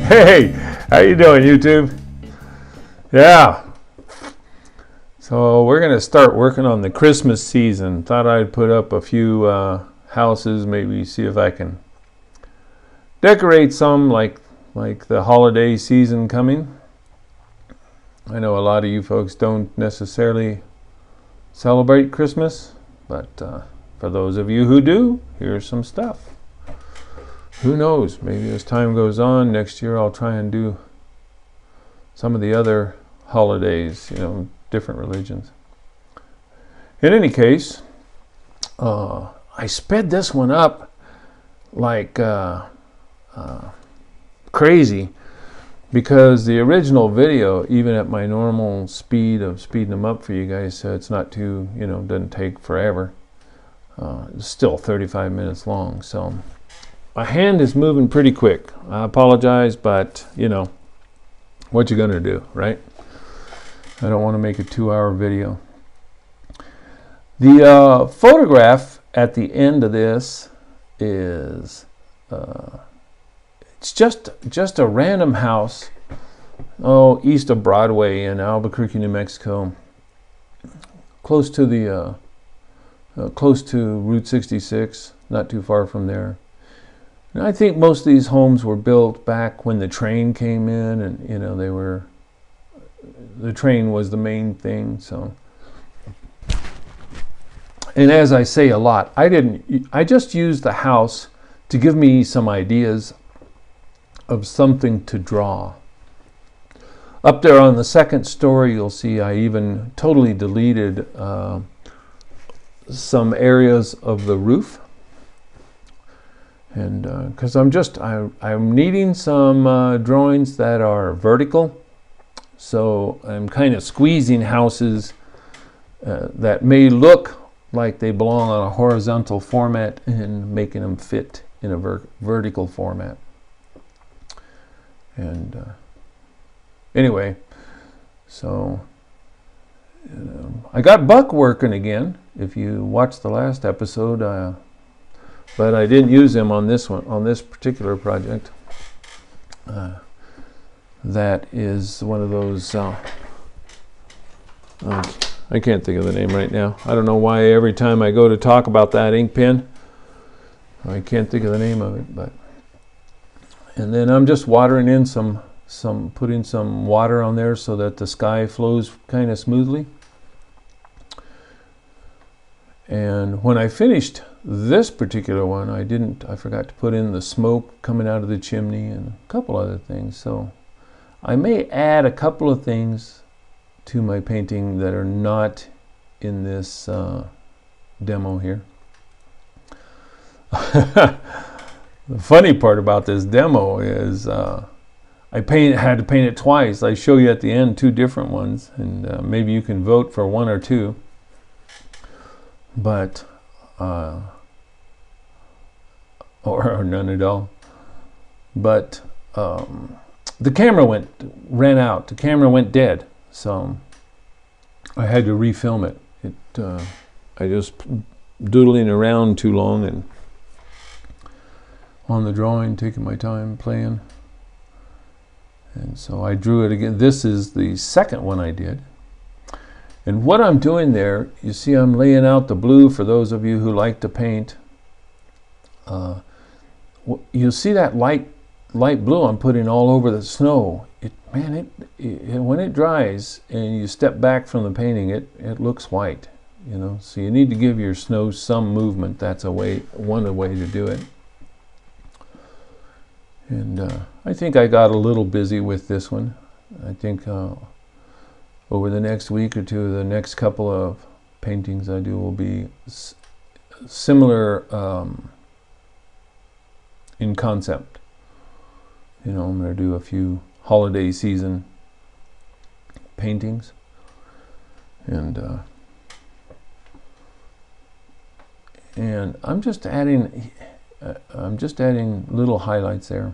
Hey, how you doing, YouTube? Yeah. So we're going to start working on the Christmas season. Thought I'd put up a few houses, maybe see if I can decorate some like the holiday season coming. I know a lot of you folks don't necessarily celebrate Christmas, but for those of you who do, here's some stuff. Who knows, maybe as time goes on, next year I'll try and do some of the other holidays, different religions. In any case, I sped this one up like crazy, because the original video, even at my normal speed of speeding them up for you guys, so it's not too, doesn't take forever. It's still 35 minutes long, so my hand is moving pretty quick. I apologize, but what you gonna do, right? I don't want to make a 2-hour video. The photograph at the end of this is it's just a random house, east of Broadway in Albuquerque, New Mexico, close to the close to Route 66, not too far from there. And I think most of these homes were built back when the train came in, and the train was the main thing. So, and as I say a lot, I just used the house to give me some ideas of something to draw. Up there on the second story, you'll see I even totally deleted some areas of the roof. And because I'm needing some drawings that are vertical, so I'm kind of squeezing houses that may look like they belong on a horizontal format and making them fit in a vertical format. And anyway, so I got Buck working again. If you watched the last episode, but I didn't use him on this one, on this particular project. That is one of those, I can't think of the name right now. I don't know why every time I go to talk about that ink pen, I can't think of the name of it. But and then I'm just watering in putting some water on there so that the sky flows kind of smoothly. And when I finished this particular one, I forgot to put in the smoke coming out of the chimney and a couple other things. So I may add a couple of things to my painting that are not in this demo here. The funny part about this demo is I had to paint it twice. I show you at the end 2 different ones, and maybe you can vote for 1 or 2. But or none at all. But the camera ran out. The camera went dead, so I had to refilm it. I just doodling around too long and on the drawing, taking my time playing, and so I drew it again. This is the second one I did. And what I'm doing there, you see I'm laying out the blue for those of you who like to paint. You'll see that light blue I'm putting all over the snow. When it dries and you step back from the painting, it looks white. So you need to give your snow some movement. That's one way to do it. And I think I got a little busy with this one. I think over the next week or two, the next couple of paintings I do will be similar in concept. I'm going to do a few holiday season paintings, and I'm just adding little highlights there.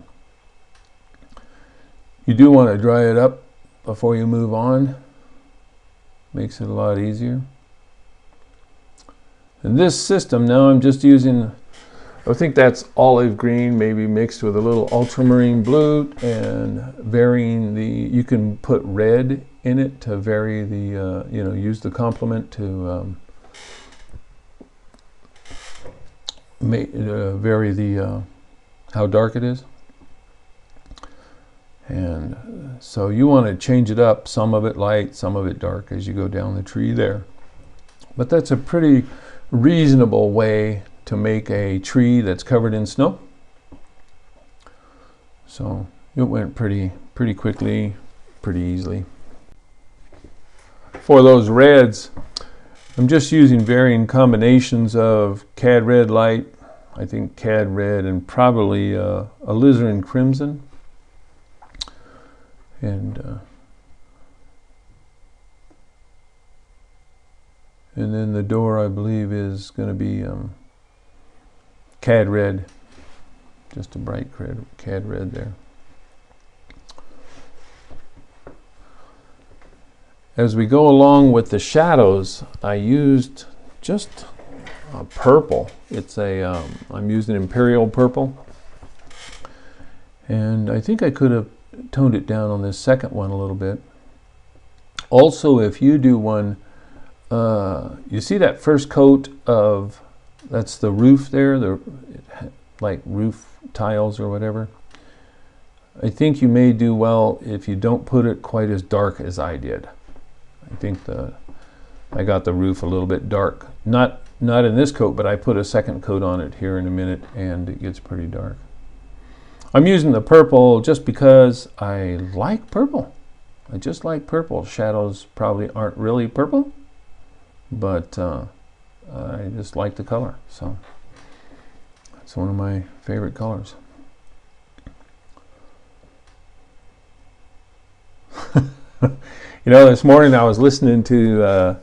You do want to dry it up before you move on. Makes it a lot easier. And this system, now I'm just using I think that's olive green, maybe mixed with a little ultramarine blue, and varying the. You can put red in it to vary the. Use the complement to vary the how dark it is. And so you want to change it up, some of it light, some of it dark as you go down the tree there. But that's a pretty reasonable way to make a tree that's covered in snow. So it went pretty quickly, pretty easily. For those reds, I'm just using varying combinations of cad red light, I think cad red, and probably alizarin crimson. And then the door, I believe, is going to be cad red, just a bright cad red there. As we go along with the shadows, I used just purple. It's I'm using Imperial purple, and I think I could have toned it down on this second one a little bit. Also, if you do one, you see that first coat of, that's the roof there, like roof tiles or whatever. I think you may do well if you don't put it quite as dark as I did. I think I got the roof a little bit dark. Not in this coat, but I put a second coat on it here in a minute, and it gets pretty dark. I'm using the purple just because I like purple. I just like purple. Shadows probably aren't really purple, but I just like the color. So it's one of my favorite colors. This morning I was listening to,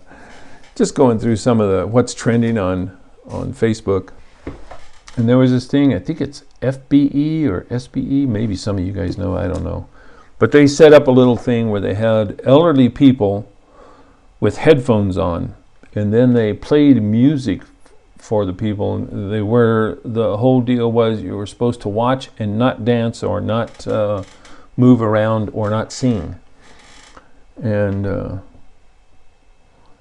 just going through some of the what's trending on Facebook. And there was this thing, I think it's FBE or SBE, maybe some of you guys know, I don't know. But they set up a little thing where they had elderly people with headphones on, and then they played music for the people. The whole deal was you were supposed to watch and not dance or not move around or not sing. And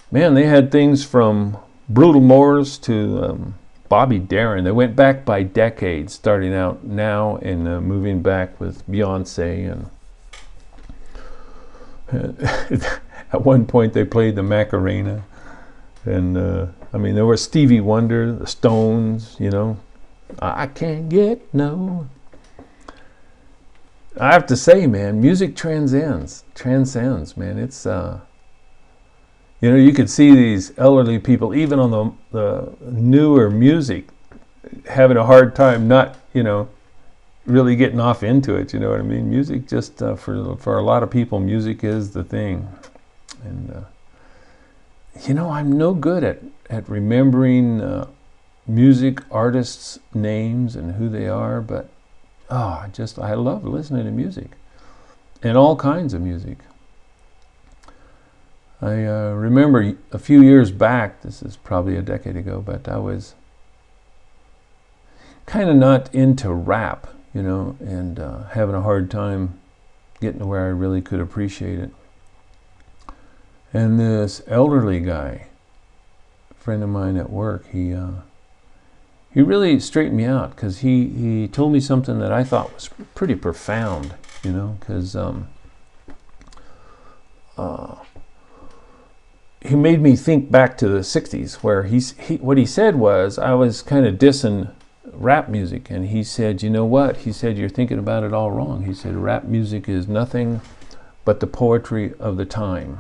man, they had things from Brutal Moors to Bobby Darin. They went back by decades, starting out now and moving back with Beyonce. And at one point they played the Macarena. And there was Stevie Wonder, the Stones, I can't get no. I have to say, man, music transcends, man. It's you could see these elderly people, even on the newer music, having a hard time not, really getting off into it. You know what I mean? Music just, for a lot of people, music is the thing. And, I'm no good at remembering music artists' names and who they are, but, I love listening to music, and all kinds of music. I remember a few years back, this is probably a decade ago, but I was kind of not into rap, and having a hard time getting to where I really could appreciate it. And this elderly guy, a friend of mine at work, he really straightened me out, because he told me something that I thought was pretty profound, because he made me think back to the 60s, where what he said was, I was kind of dissing rap music, and he said, you know what? He said, you're thinking about it all wrong. He said, rap music is nothing but the poetry of the time.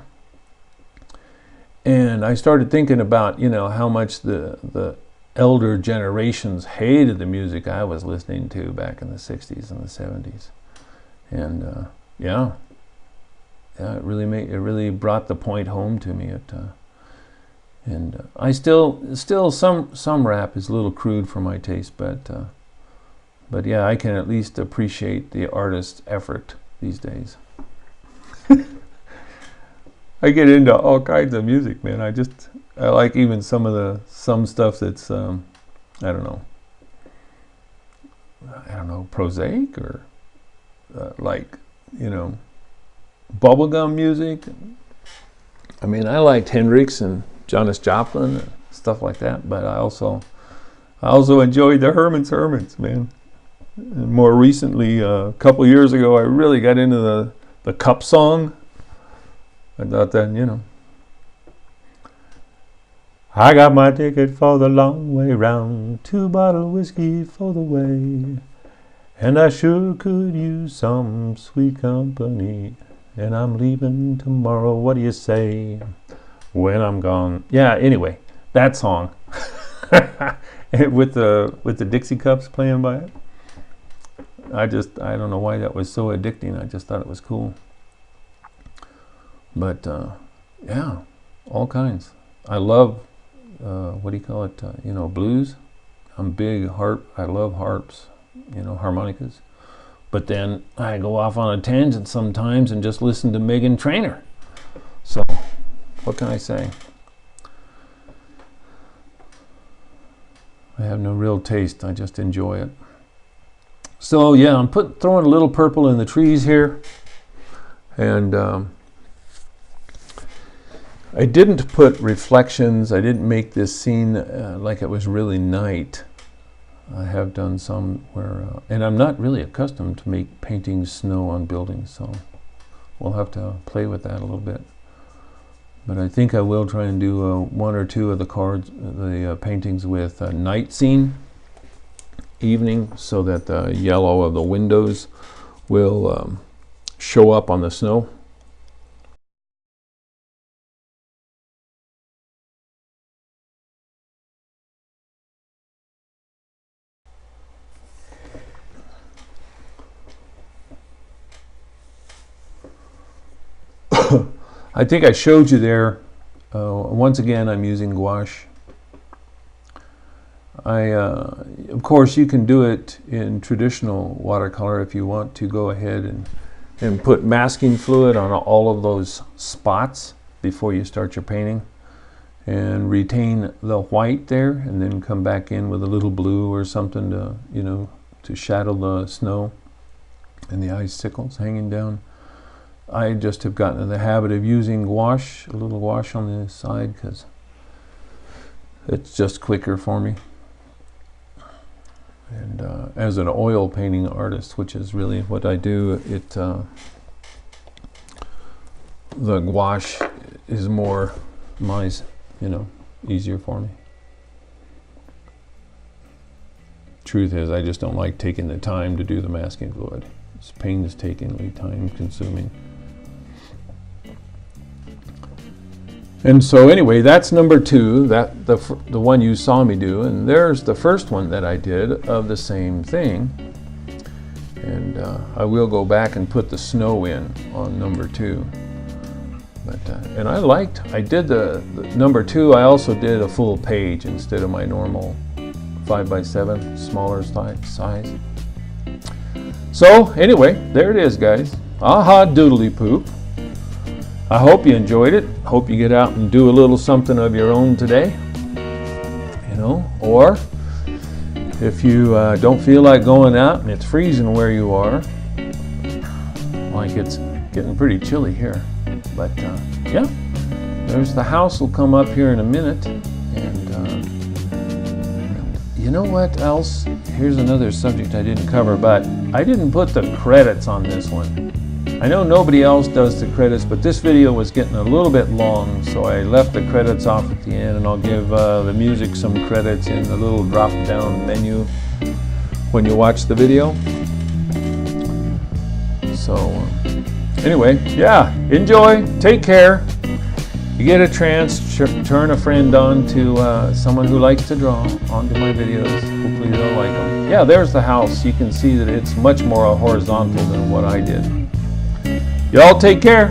And I started thinking about, how much the elder generations hated the music I was listening to back in the 60s and the 70s. And it really brought the point home to me. And I still some rap is a little crude for my taste, but yeah, I can at least appreciate the artist's effort these days. I get into all kinds of music, man. I like even some stuff that's I don't know. I don't know, prosaic or like, you know, bubblegum music. I mean, I liked Hendrix and Janis Joplin and stuff like that, but I also enjoyed the Hermits, man. And more recently, a couple years ago, I really got into the Cup song. I thought that, you know, I got my ticket for the long way round, 2 bottle whiskey for the way, and I sure could use some sweet company, and I'm leaving tomorrow, what do you say, when I'm gone. Yeah, anyway, that song with the Dixie Cups playing by it. I don't know why that was so addicting. I just thought it was cool. But yeah, all kinds. I love what do you call it? You know, blues. I'm big harp. I love harps. You know, harmonicas. But then I go off on a tangent sometimes and just listen to Meghan Trainor. So, what can I say? I have no real taste. I just enjoy it. So yeah, I'm throwing a little purple in the trees here, and I didn't put reflections. I didn't make this scene like it was really night. I have done some where, and I'm not really accustomed to painting snow on buildings, so we'll have to play with that a little bit. But I think I will try and do 1 or 2 of the cards, the paintings with a night scene, evening, so that the yellow of the windows will show up on the snow. I think I showed you there. Once again, I'm using gouache. Of course, you can do it in traditional watercolor if you want to go ahead and put masking fluid on all of those spots before you start your painting, and retain the white there, and then come back in with a little blue or something to, you know, to shadow the snow and the icicles hanging down. I just have gotten in the habit of using gouache, a little gouache on the side, because it's just quicker for me. And as an oil painting artist, which is really what I do, the gouache is more easier for me. Truth is, I just don't like taking the time to do the masking fluid. It's painstakingly time consuming. And so anyway, that's number 2, that the one you saw me do, and there's the first one that I did of the same thing. And I will go back and put the snow in on number 2. But and I did the number 2. I also did a full page instead of my normal 5x7 smaller size. So anyway, there it is, guys. Aha, doodly poop. I hope you enjoyed it. Hope you get out and do a little something of your own today. You know, or if you don't feel like going out and it's freezing where you are, like it's getting pretty chilly here. But yeah, there's the house will come up here in a minute. And you know what else? Here's another subject I didn't cover, but I didn't put the credits on this one. I know nobody else does the credits, but this video was getting a little bit long, so I left the credits off at the end, and I'll give the music some credits in the little drop-down menu when you watch the video. So anyway, yeah, enjoy, take care. You get a chance, turn a friend on to someone who likes to draw onto my videos. Hopefully they'll like them. Yeah, there's the house. You can see that it's much more horizontal than what I did. Y'all take care,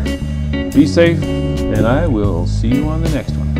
be safe, and I will see you on the next one.